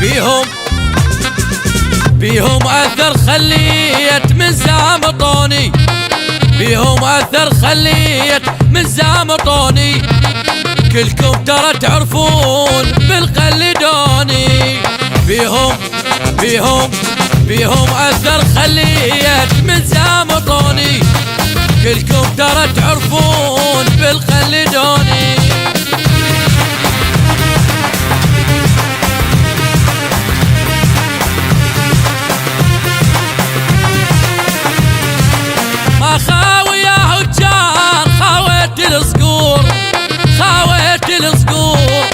بيهم أثر خليت من زامطوني، بيهم أثر خليت من زامطوني، كلكم ترى تعرفون بالقلدوني. بيهم أثر خليت من زامطوني، كلكم ترى تعرفون بالقلدوني. ما خاوي يا هجار خاويت الصقور، خاويت الصقور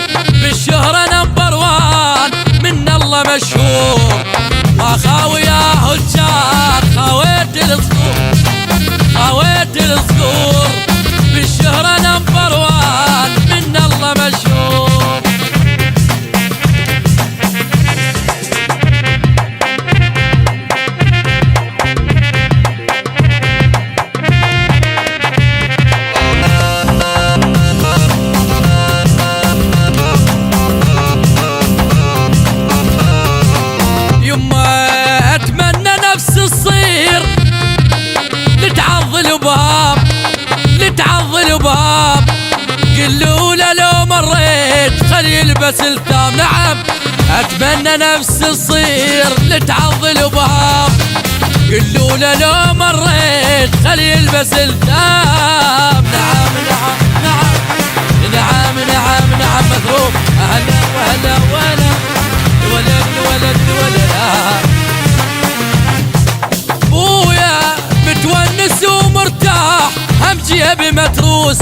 بالشهرة نمبر وان من الله مشهور. ما خاوي يا هجار خاويت الصقور، خاويت الصقور بالشهرة نمبر وان من الله مشهور. لتعض الباب قلوا له لو مريت خلي يلبس الثام. نعم اتمنى نفس الصير لتعض الباب، قلوا له لو مريت خلي يلبس الثام. نعم نعم نعم نعم نعم نعم مثروب اهلا وهلا ولا ولد ولد ولد. بويا متونس ومرتاح هم جيبي متروس.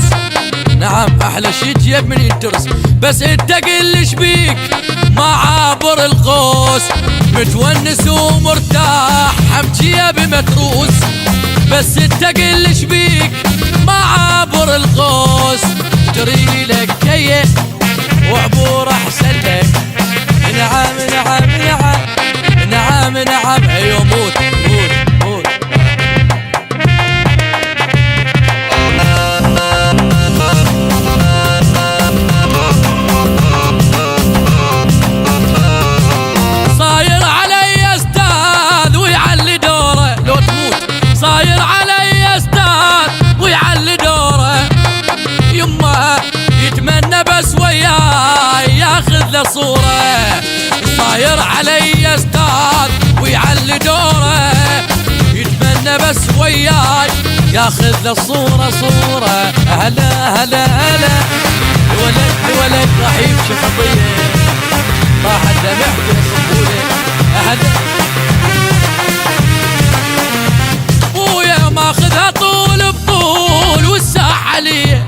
نعم احلى شي جيب من يدرس، بس انت قلش بيك ما عابر القوس. متونس ومرتاح هم جيبي متروس، بس انت قلش بيك ما عابر القوس. جري لك كيه وعبور احسن لك. نعم نعم نعم نعم نعم ايوه موت موت موت. صاير علي استاذ ويعلي دوره لو تموت، صاير علي استاذ ويعلي دوره. يما يتمنى بس وياي ياخذ له صوره. صاير علي استاذ ويعلي دوره، يتمنى بس وياي ياخذ له صوره صوره. هلا هلا هلا ولد ولد رحيم شخصيه طاح الدمع بصبوله. هلا بويا ماخذها طول بطول والساحه ليه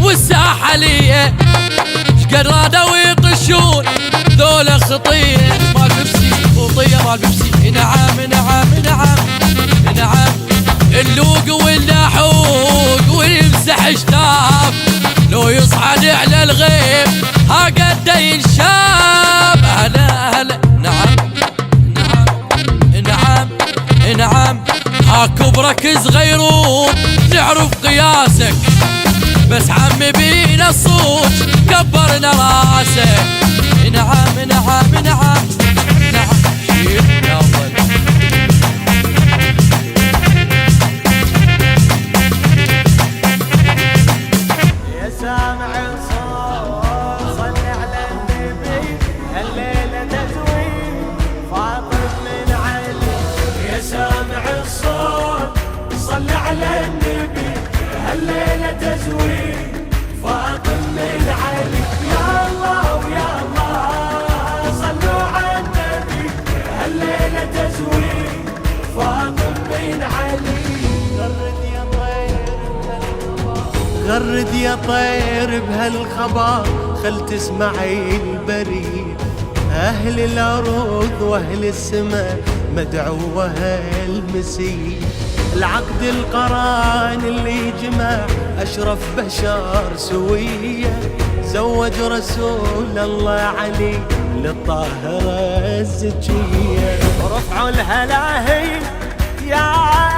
والساحه ليه. شقد رادوا يطشون ذولا خطيه مال بيبسي خطيه مال بيبسي. نعم نعم نعم نعم اللوق واللحوق والمسح شتاف لو يصعد على الغيب ها قد ينشاب. هلا هلا نعم نعم نعم نعم ها كبرك صغيرون نعرف قياسك، بس عمي بينا الصوت كبرنا راسك. نعم نعم نعم نعم شيخ يا ولد. يا سامع الصوت صل على النبي الليلة تزويد فاطم من علي. يا سامع الصوت صل على النبي الليلة تزويد فاطم من علي. يا الله ويا الله صلوا على النبي الليلة تزويد فاطم من علي. غرد يا طير بهالخبر خل تسمعي البريد. أهل الأرض وأهل السماء مدعوة المسيح. العقد القران اللي جمع أشرف بشر سوية، زوج رسول الله علي للطاهرة الزكية. رفعوا الهلاهي يا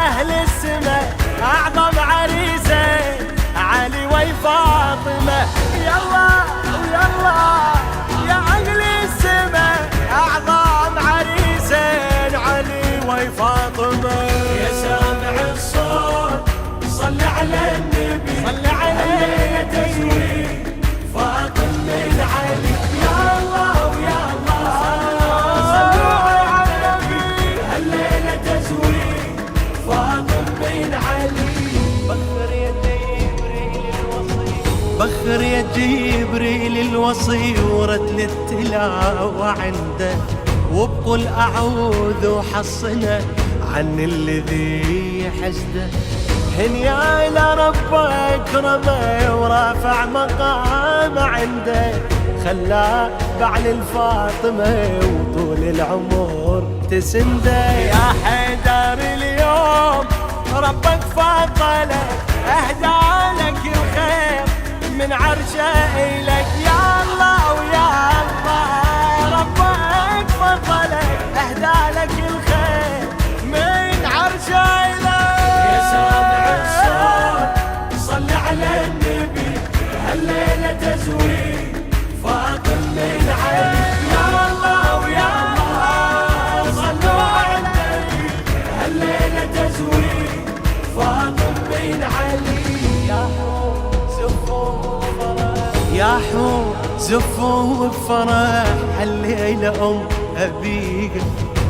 أهل السماء أعظم عريسة علي وفاطمة. يلا ويلا يا أهل السماء جبريل الوصي ورتل التلاوة عنده، وبقول أعوذ وحصنه عن الذي حسده. هنيا إلى رب أكرمه ورافع مقام عنده، خلاه بعل الفاطمة وطول العمر تسنده. يا حيدر اليوم ربك فضلك، أهدى لك الخير من عرشه إلك. يا الله ويا الله ربك فضلك، أهدى لك الخير من عرشه إلك. يا سامع الصوت صل على النبي، هالليلة تزويد فاطم من علي. يا الله ويا الله صلوا على النبي، هالليلة تزويد فاطم من علي. يا حور زفوا بفرح، يا حور زفوا بفرح، هالليلة أبيك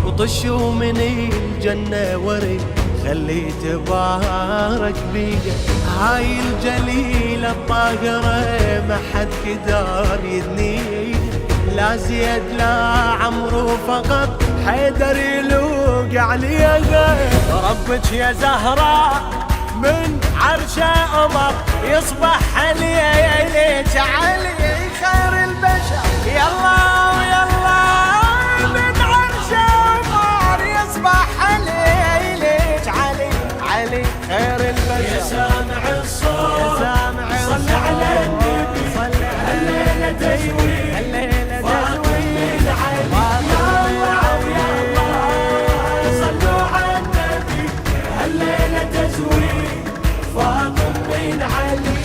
وطشوا من الجنة ورد، خلي تبارك بيك. هاي الجليلة الطاهرة ما حد قدر يدنيك، لا زيد لا عمرو فقط حيدر يلوق عليها. ربك يا زهراء من عرشه أمر، يصبح عليك علي خير البشر. يلا ويلا من عرشه أمر، يصبح عليك علي علي خير البشر. يا سامع الصوت يا سامع الصوت صل على النبي، هالليلة تزويد هالليلة تزويد علي. يا الله ويا الله صلوا على النبي، هالليلة تزويد فاطم بن علي.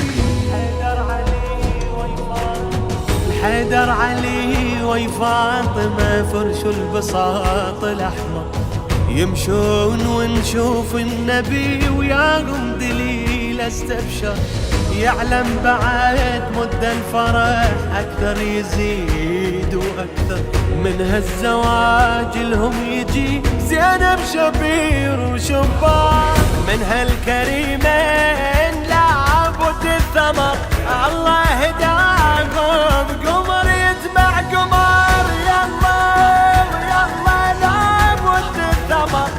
حيدر علي وفاطمة، حيدر علي وفاطمة فرش البساط الأحمر، يمشون ونشوف النبي وياهم دليل استبشر. يعلم بعد مد الفرح أكثر يزيد وأكثر، من هالزواج لهم يجي زينب شبير وشبار. من هالكريمين لابد الثمر، الله هداهم قمر يتبع قمر. يلا يلا لابد الثمر،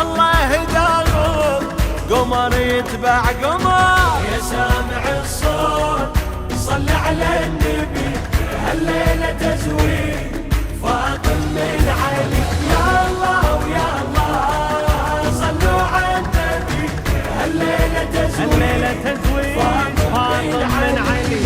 الله هداهم قمر يتبع قمر. يا سامع الصوت صل على النبي، هالليلة تزويد فاطم من علي. يا الله ويا الله صلوا على النبي، هالليلة تزويد فاطم من علي.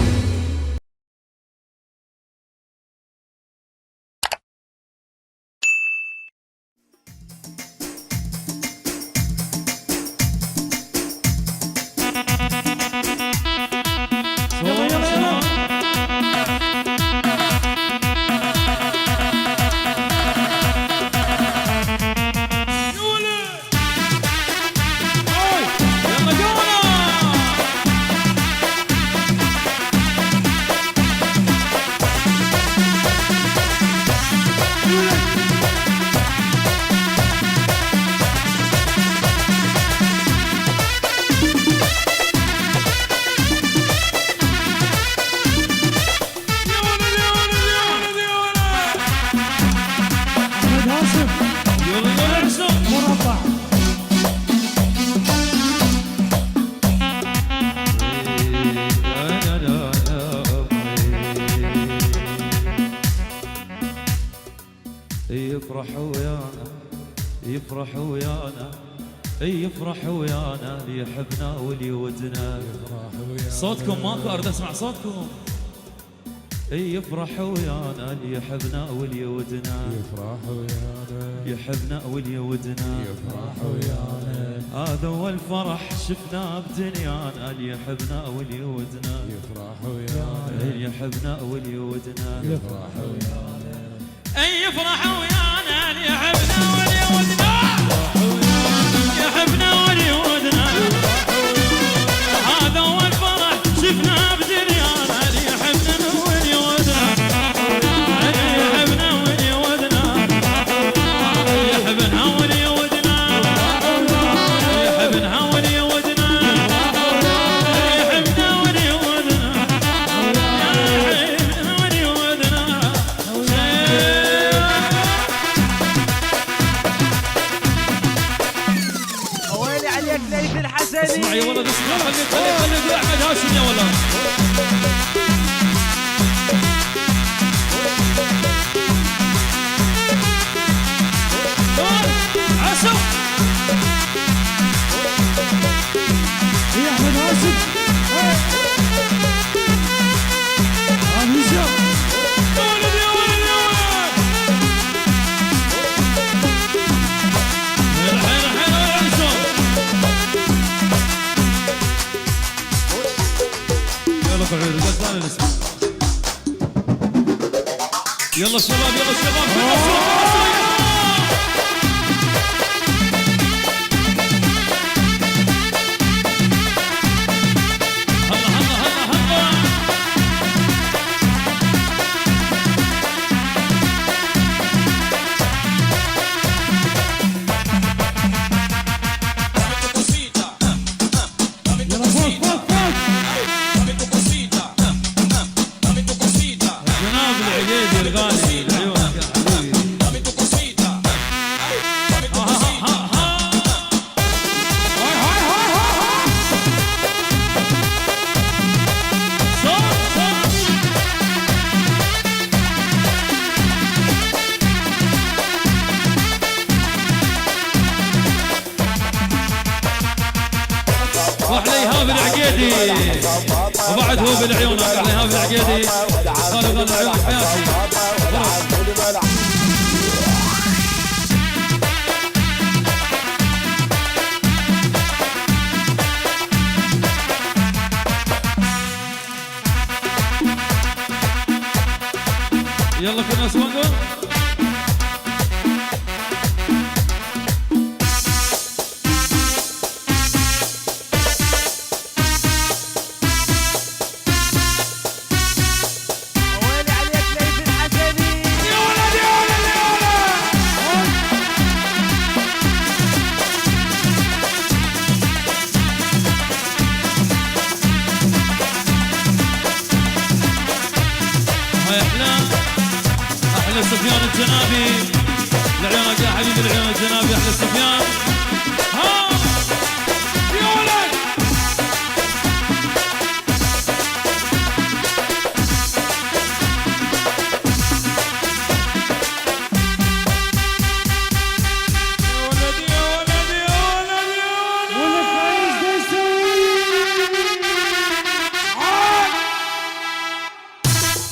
يفرح ويانا يفرح ويانا يفرح ويانا اللي يحبنا واللي ودنا. صوتكم ماكو، اريد اسمع صوتكم. يفرح ويانا اللي يحبنا واللي ودنا. يفرح ويانا يحبنا واللي ودنا. يفرح ويانا هذا هو الفرح شفناه بدنيانا، اللي يحبنا واللي ودنا. يفرح ويانا اللي يحبنا واللي ودنا. يفرح ويانا يفرح ويانا اللي يحبنا واللي ودنا. يحبنا واللي ودنا. هذا هو الفرح شفناه بدنيانا، اللي يحبنا واللي ودنا. اللي يحبنا واللي ودنا. يحبنا واللي ودنا. يحبنا واللي ودنا. يحبنا واللي ودنا. اسمع. يلا شباب يلا شباب كلنا سوا كلنا سوا. وبعد هو بالعيون عليها بالعقيدي قالوا قال العيون حياتي يلا كنا سوانقو سفيان الجنابي لعيونك يا حبيبي العيون الجنابي احلى سفيان ها يا ولد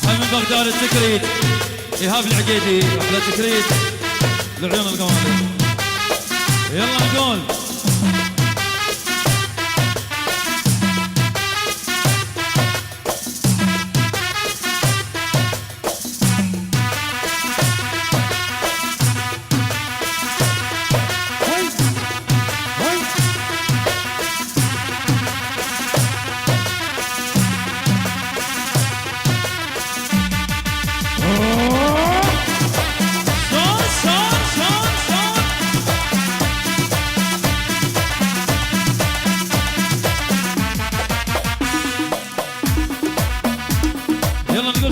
من بغداد التكريت إيهاب العقيدي أحلى تكريت لعيون القوانين يلا نقول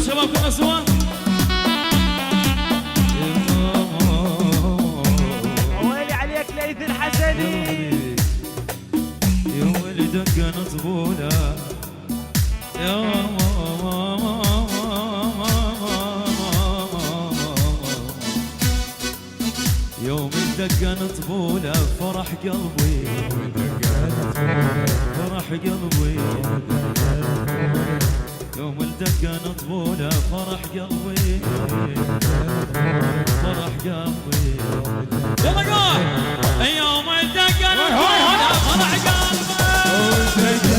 شباب كنا سوا ويلي عليك ليث الحسني يا ويلي دقة طبولة يا يوم الدقة طبولة فرح قلبي فرح قلبي يوم الدقة نطبولة فرح قلبي فرح قلبي يلا قول يوم الدقة نطبولة فرح قلبي